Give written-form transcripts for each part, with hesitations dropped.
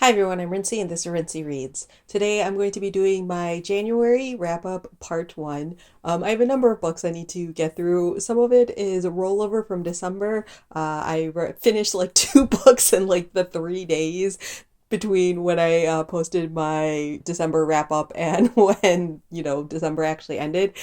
Hi everyone, I'm Rincey and this is Rincey Reads. Today I'm going to be doing my January wrap-up part one. I have a number of books I need to get through. Some of it is a rollover from December. Finished like two books in like the 3 days between when I posted my December wrap-up and when, December actually ended.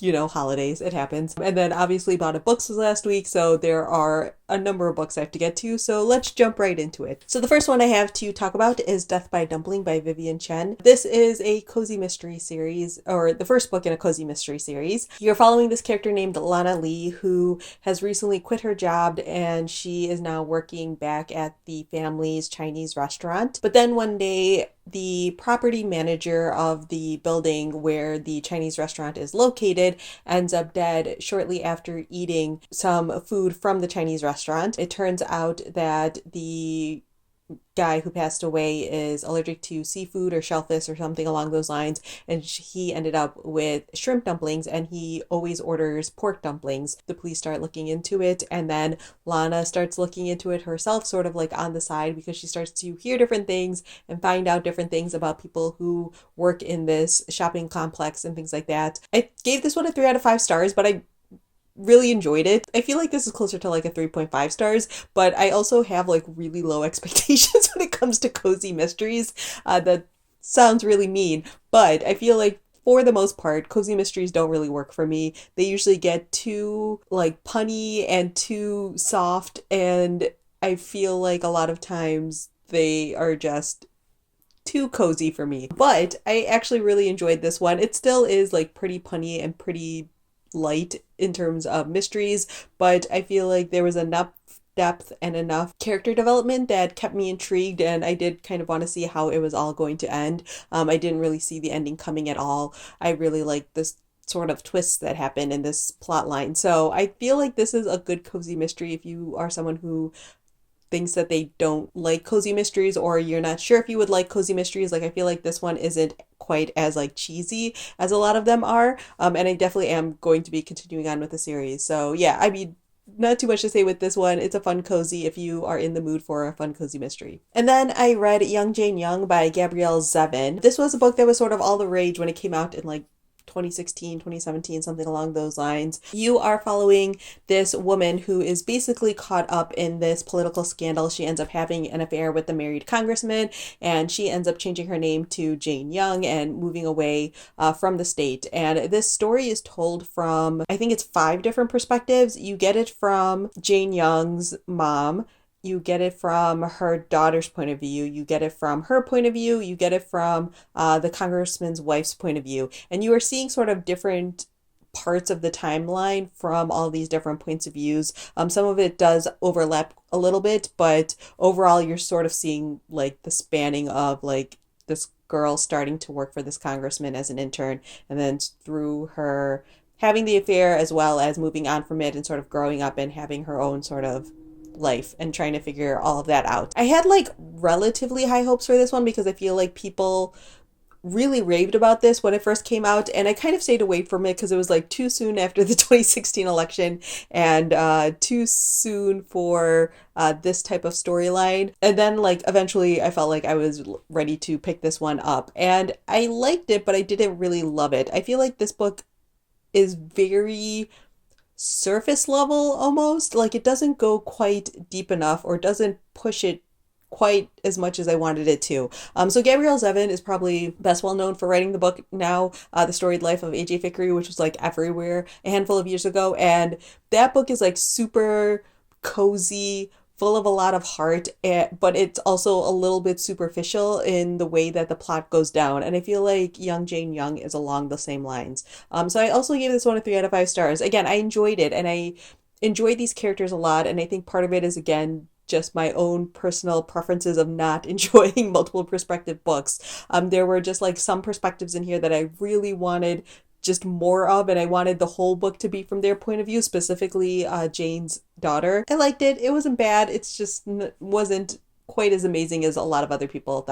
Holidays, it happens. And then obviously bought a books last week, so there are a number of books I have to get to, so let's jump right into it. So the first one I have to talk about is Death by Dumpling by Vivian Chen. This is a cozy mystery series, or the first book in a cozy mystery series. You're following this character named Lana Lee, who has recently quit her job and she is now working back at the family's Chinese restaurant. But then one day, the property manager of the building where the Chinese restaurant is located ends up dead shortly after eating some food from the Chinese restaurant. It turns out that the guy who passed away is allergic to seafood or shellfish or something along those lines, and he ended up with shrimp dumplings and he always orders pork dumplings. The police start looking into it, and then Lana starts looking into it herself, sort of like on the side, because she starts to hear different things and find out different things about people who work in this shopping complex and things like that. I gave this one a 3 out of 5 stars, but I really enjoyed it. I feel like this is closer to like a 3.5 stars, but I also have like really low expectations when it comes to cozy mysteries. That sounds really mean, but I feel like for the most part, cozy mysteries don't really work for me. They usually get too like punny and too soft, and I feel like a lot of times they are just too cozy for me. But I actually really enjoyed this one. It still is like pretty punny and pretty light in terms of mysteries, but I feel like there was enough depth and enough character development that kept me intrigued, and I did kind of want to see how it was all going to end. I didn't really see the ending coming at all. I really liked this sort of twists that happen in this plot line. So I feel like this is a good cozy mystery if you are someone who thinks that they don't like cozy mysteries, or you're not sure if you would like cozy mysteries. Like, I feel like this one isn't quite as like cheesy as a lot of them are. And I definitely am going to be continuing on with the series. So yeah, I mean, not too much to say with this one. It's a fun cozy if you are in the mood for a fun cozy mystery. And then I read Young Jane Young by Gabrielle Zevin. This was a book that was sort of all the rage when it came out in like 2016, 2017, something along those lines. You are following this woman who is basically caught up in this political scandal. She ends up having an affair with the married congressman, and she ends up changing her name to Jane Young and moving away from the state. And this story is told from, I think it's 5 different perspectives. You get it from Jane Young's mom, you get it from her daughter's point of view, you get it from her point of view, you get it from the congressman's wife's point of view, and you are seeing sort of different parts of the timeline from all these different points of views. Some of it does overlap a little bit, but overall you're sort of seeing like the spanning of like this girl starting to work for this congressman as an intern, and then through her having the affair as well as moving on from it and sort of growing up and having her own sort of life and trying to figure all of that out. I had like relatively high hopes for this one because I feel like people really raved about this when it first came out, and I kind of stayed away from it because it was like too soon after the 2016 election and too soon for this type of storyline. And then like eventually I felt like I was ready to pick this one up, and I liked it, but I didn't really love it. I feel like this book is very surface level almost. Like, it doesn't go quite deep enough or doesn't push it quite as much as I wanted it to. So Gabrielle Zevin is probably best well known for writing the book now, The Storied Life of AJ Fikry, which was like everywhere a handful of years ago. And that book is like super cozy, full of a lot of heart, but it's also a little bit superficial in the way that the plot goes down. And I feel like Young Jane Young is along the same lines. So I also gave this one a 3 out of 5 stars. Again, I enjoyed it, and I enjoyed these characters a lot. And I think part of it is, again, just my own personal preferences of not enjoying multiple perspective books. There were just like some perspectives in here that I really wanted just more of, and I wanted the whole book to be from their point of view, specifically Jane's daughter. I liked it. It wasn't bad. It's just wasn't quite as amazing as a lot of other people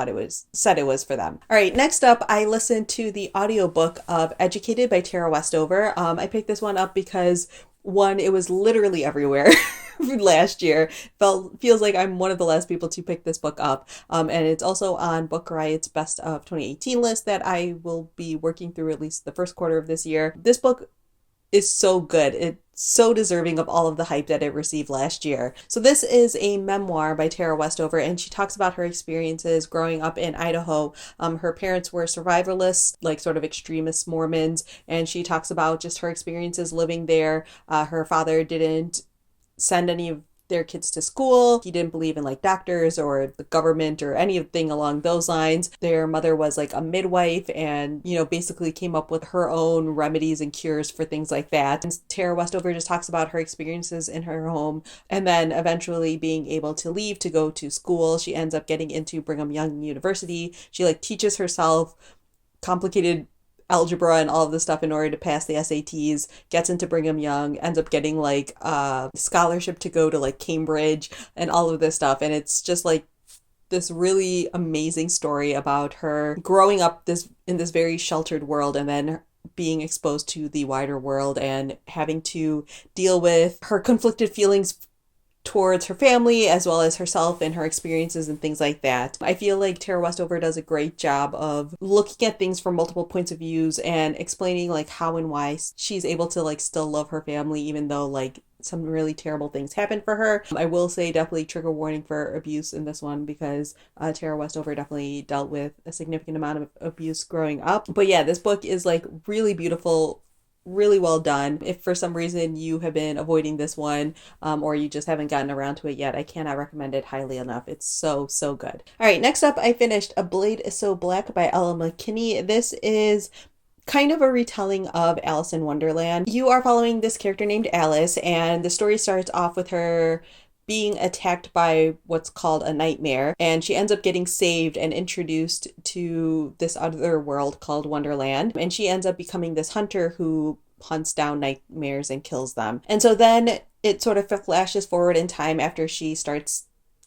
said it was for them. All right, next up, I listened to the audiobook of Educated by Tara Westover. I picked this one up because One, it was literally everywhere last year. Feels like I'm one of the last people to pick this book up. And it's also on Book Riot's Best of 2018 list that I will be working through at least the first quarter of this year. This book is so good. It's so deserving of all of the hype that it received last year. So this is a memoir by Tara Westover, and she talks about her experiences growing up in Idaho. Her parents were survivalists, like sort of extremist Mormons, and she talks about just her experiences living there. Her father didn't send any of their kids to school. He didn't believe in like doctors or the government or anything along those lines. Their mother was like a midwife and, basically came up with her own remedies and cures for things like that. And Tara Westover just talks about her experiences in her home and then eventually being able to leave to go to school. She ends up getting into Brigham Young University. She like teaches herself complicated algebra and all of this stuff in order to pass the SATs, gets into Brigham Young, ends up getting like a scholarship to go to like Cambridge and all of this stuff. And it's just like this really amazing story about her growing up in this very sheltered world and then being exposed to the wider world and having to deal with her conflicted feelings towards her family as well as herself and her experiences and things like that. I feel like Tara Westover does a great job of looking at things from multiple points of views and explaining like how and why she's able to like still love her family even though like some really terrible things happen for her. I will say definitely trigger warning for abuse in this one because Tara Westover definitely dealt with a significant amount of abuse growing up. But yeah, this book is like really beautiful, really well done. If for some reason you have been avoiding this one or you just haven't gotten around to it yet, I cannot recommend it highly enough. It's so, so good. All right, next up, I finished A Blade Is So Black by Ella McKinney. This is kind of a retelling of Alice in Wonderland. You are following this character named Alice, and the story starts off with her being attacked by what's called a nightmare, and she ends up getting saved and introduced to this other world called Wonderland, and she ends up becoming this hunter who hunts down nightmares and kills them. And so then it sort of flashes forward in time after she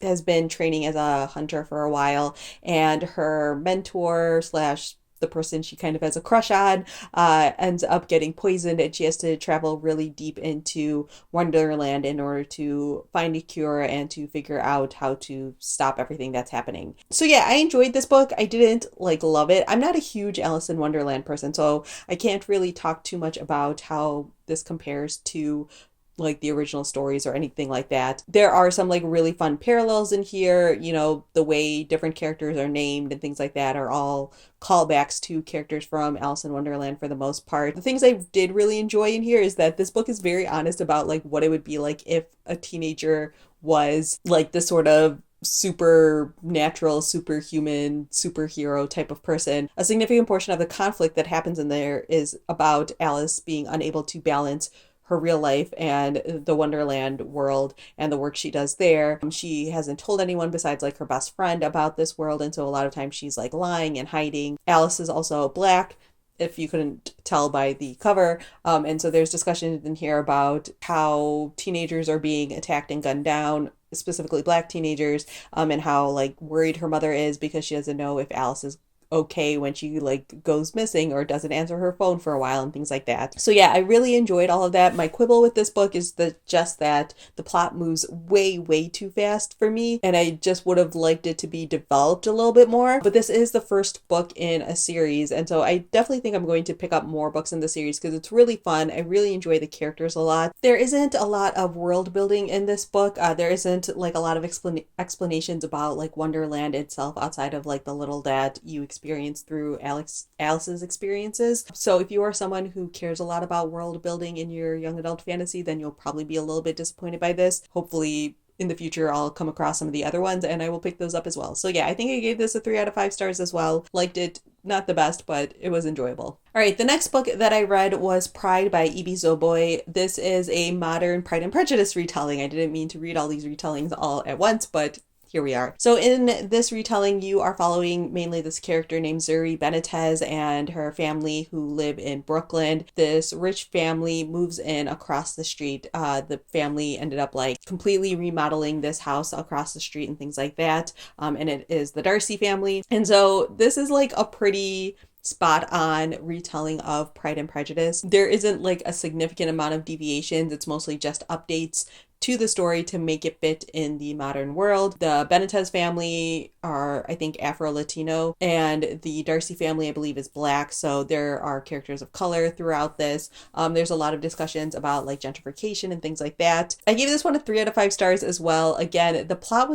has been training as a hunter for a while, and her mentor slash the person she kind of has a crush on ends up getting poisoned, and she has to travel really deep into Wonderland in order to find a cure and to figure out how to stop everything that's happening. So yeah, I enjoyed this book. I didn't like love it. I'm not a huge Alice in Wonderland person, so I can't really talk too much about how this compares to like the original stories or anything like that. There are some like really fun parallels in here. The way different characters are named and things like that are all callbacks to characters from Alice in Wonderland for the most part. The things I did really enjoy in here is that this book is very honest about like what it would be like if a teenager was like this sort of supernatural, superhuman, superhero type of person. A significant portion of the conflict that happens in there is about Alice being unable to balance her real life and the Wonderland world and the work she does there. She hasn't told anyone besides like her best friend about this world, and so a lot of times she's like lying and hiding. Alice is also Black, if you couldn't tell by the cover. And so there's discussion in here about how teenagers are being attacked and gunned down, specifically Black teenagers, and how like worried her mother is because she doesn't know if Alice is okay when she like goes missing or doesn't answer her phone for a while and things like that. So yeah, I really enjoyed all of that. My quibble with this book is just that the plot moves way too fast for me, and I just would have liked it to be developed a little bit more. But this is the first book in a series, and so I definitely think I'm going to pick up more books in the series because it's really fun. I really enjoy the characters a lot. There isn't a lot of world building in this book. There isn't like a lot of explanations about like Wonderland itself outside of like the little that you experience through Alice's experiences. So if you are someone who cares a lot about world building in your young adult fantasy, then you'll probably be a little bit disappointed by this. Hopefully in the future I'll come across some of the other ones and I will pick those up as well. So yeah, I think I gave this a 3 out of 5 stars as well. Liked it. Not the best, but it was enjoyable. All right, the next book that I read was Pride by E.B. Zoboy. This is a modern Pride and Prejudice retelling. I didn't mean to read all these retellings all at once, but here we are. So in this retelling, you are following mainly this character named Zuri Benitez and her family who live in Brooklyn. This rich family moves in across the street. The family ended up like completely remodeling this house across the street and things like that. And it is the Darcy family. And so this is like a pretty spot on retelling of Pride and Prejudice. There isn't like a significant amount of deviations. It's mostly just updates to the story to make it fit in the modern world. The Benitez family are, I think, Afro-Latino, and the Darcy family, I believe, is Black, so there are characters of color throughout this. There's a lot of discussions about like gentrification and things like that. I gave this one a 3 out of 5 stars as well. Again, the plot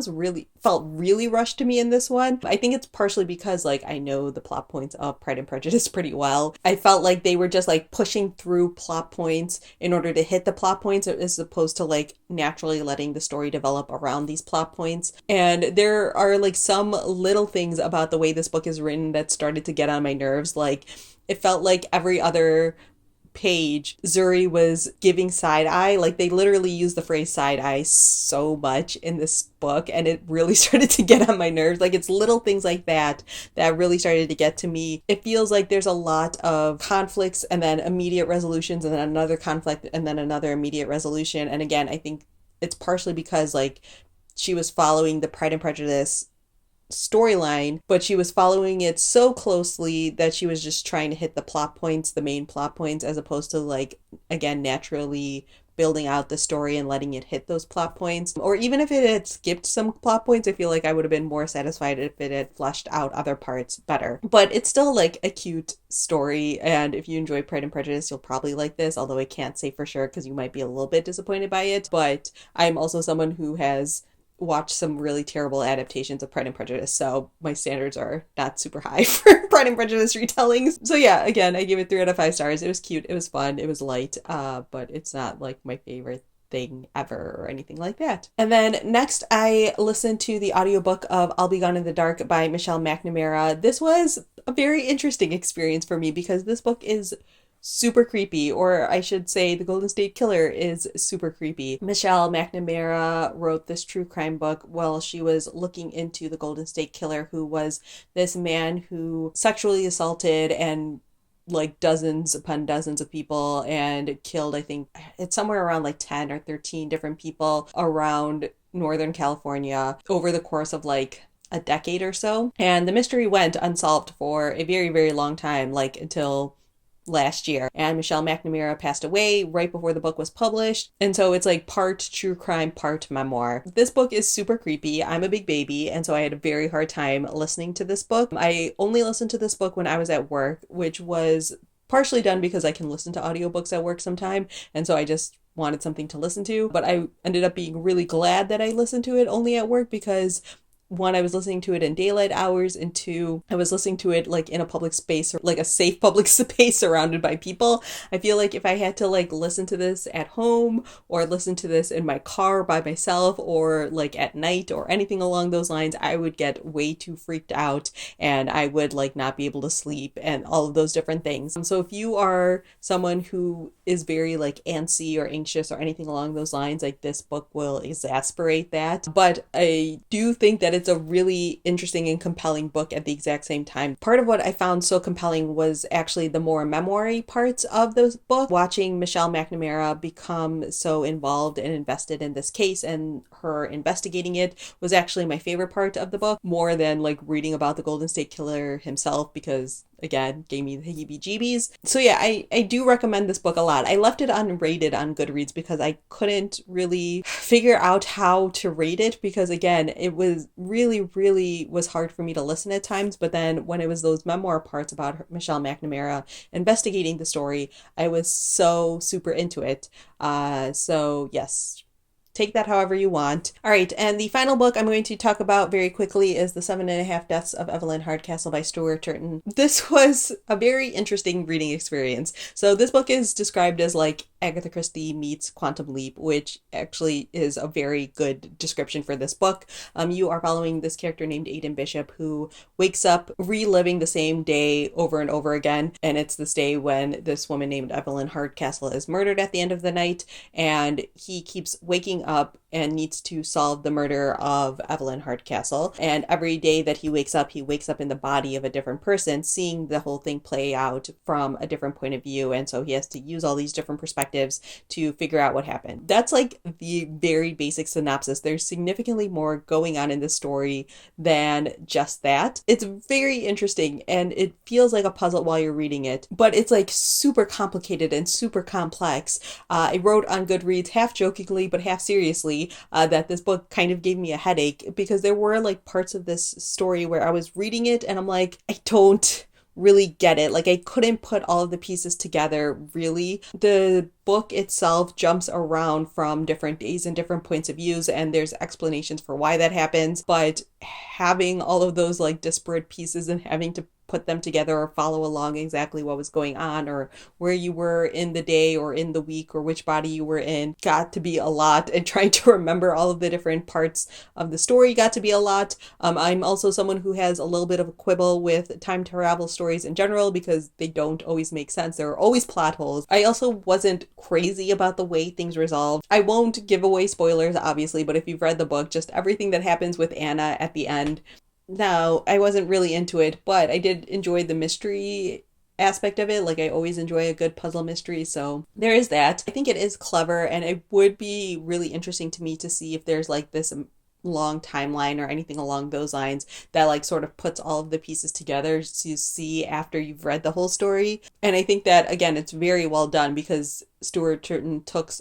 felt really rushed to me in this one. I think it's partially because like I know the plot points of Pride and Prejudice pretty well. I felt like they were just like pushing through plot points in order to hit the plot points as opposed to like naturally letting the story develop around these plot points. And there are like some little things about the way this book is written that started to get on my nerves. Like it felt like every other page Zuri was giving side eye. Like they literally use the phrase side eye so much in this book, and it really started to get on my nerves. Like it's little things like that that really started to get to me. It feels like there's a lot of conflicts and then immediate resolutions and then another conflict and then another immediate resolution. And again, I think it's partially because like she was following the Pride and Prejudice storyline, but she was following it so closely that she was just trying to hit the plot points, the main plot points, as opposed to like, again, naturally building out the story and letting it hit those plot points. Or even if it had skipped some plot points, I feel like I would have been more satisfied if it had fleshed out other parts better. But it's still like a cute story, and if you enjoy Pride and Prejudice, you'll probably like this, although I can't say for sure because you might be a little bit disappointed by it. But I'm also someone who has watched some really terrible adaptations of Pride and Prejudice, so my standards are not super high for Pride and Prejudice retellings. So yeah, again, I gave it 3 out of 5 stars. It was cute, it was fun, it was light, but it's not like my favorite thing ever or anything like that. And then next I listened to the audiobook of I'll Be Gone in the Dark by Michelle McNamara. This was a very interesting experience for me because this book is super creepy, or I should say the Golden State Killer is super creepy. Michelle McNamara wrote this true crime book while she was looking into the Golden State Killer, who was this man who sexually assaulted and like dozens upon dozens of people and killed, I think it's somewhere around like 10 or 13 different people around Northern California over the course of like a decade or so. And the mystery went unsolved for a very, very long time, like until last year. And Michelle McNamara passed away right before the book was published. And so it's like part true crime, part memoir. This book is super creepy. I'm a big baby, and so I had a very hard time listening to this book. I only listened to this book when I was at work, which was partially done because I can listen to audiobooks at work sometime. And so I just wanted something to listen to. But I ended up being really glad that I listened to it only at work because one, I was listening to it in daylight hours, and two, I was listening to it like in a public space, or like a safe public space surrounded by people. I feel like if I had to like listen to this at home or listen to this in my car by myself or like at night or anything along those lines, I would get way too freaked out and I would like not be able to sleep and all of those different things. So if you are someone who is very like antsy or anxious or anything along those lines, like this book will exasperate that. But I do think that it's a really interesting and compelling book at the exact same time. Part of what I found so compelling was actually the more memoir-y parts of the book. Watching Michelle McNamara become so involved and invested in this case and her investigating it was actually my favorite part of the book, more than like reading about the Golden State Killer himself, because again, gave me the heebie-jeebies. So yeah, I do recommend this book a lot. I left it unrated on Goodreads because I couldn't really figure out how to rate it, because again, it was really was hard for me to listen at times. But then when it was those memoir parts about Michelle McNamara investigating the story, I was so super into it. So yes, take that however you want. All right, and the final book I'm going to talk about very quickly is The 7.5 Deaths of Evelyn Hardcastle by Stuart Turton. This was a very interesting reading experience. So this book is described as like Agatha Christie meets Quantum Leap, which actually is a very good description for this book. You are following this character named Aidan Bishop who wakes up reliving the same day over and over again, and it's this day when this woman named Evelyn Hardcastle is murdered at the end of the night, and he keeps waking up and needs to solve the murder of Evelyn Hardcastle. And every day that he wakes up in the body of a different person, seeing the whole thing play out from a different point of view. And so he has to use all these different perspectives to figure out what happened. That's like the very basic synopsis. There's significantly more going on in this story than just that. It's very interesting and it feels like a puzzle while you're reading it, but it's like super complicated and super complex. I wrote on Goodreads, half jokingly but half seriously, that this book kind of gave me a headache because there were like parts of this story where I was reading it and I'm like, I don't really get it. Like I couldn't put all of the pieces together really. The book itself jumps around from different days and different points of views, and there's explanations for why that happens, but having all of those like disparate pieces and having to put them together or follow along exactly what was going on or where you were in the day or in the week or which body you were in got to be a lot, and trying to remember all of the different parts of the story got to be a lot. I'm also someone who has a little bit of a quibble with time travel stories in general because they don't always make sense. There are always plot holes. I also wasn't crazy about the way things resolved. I won't give away spoilers, obviously, but if you've read the book, just everything that happens with Anna at the end, no, I wasn't really into it, but I did enjoy the mystery aspect of it. Like I always enjoy a good puzzle mystery, so there is that. I think it is clever, and it would be really interesting to me to see if there's like this long timeline or anything along those lines that like sort of puts all of the pieces together to see after you've read the whole story. And I think that again it's very well done because Stuart Turton took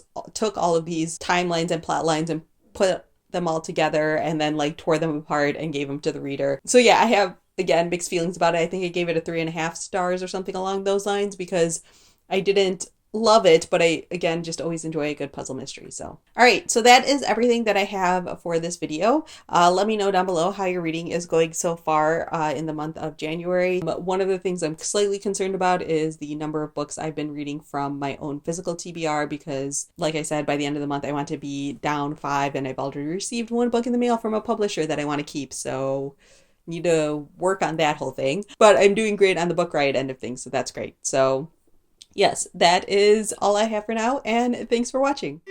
all of these timelines and plot lines and put them all together and then like tore them apart and gave them to the reader. So yeah, I have again mixed feelings about it. I think I gave it a 3.5 stars or something along those lines because I didn't love it, but I again just always enjoy a good puzzle mystery. So all right, so that is everything that I have for this video. Let me know down below how your reading is going so far in the month of January. But one of the things I'm slightly concerned about is the number of books I've been reading from my own physical TBR because like I said, by the end of the month I want to be down 5, and I've already received 1 book in the mail from a publisher that I want to keep, so need to work on that whole thing. But I'm doing great on the book riot end of things, so that's great. So yes, that is all I have for now, and thanks for watching.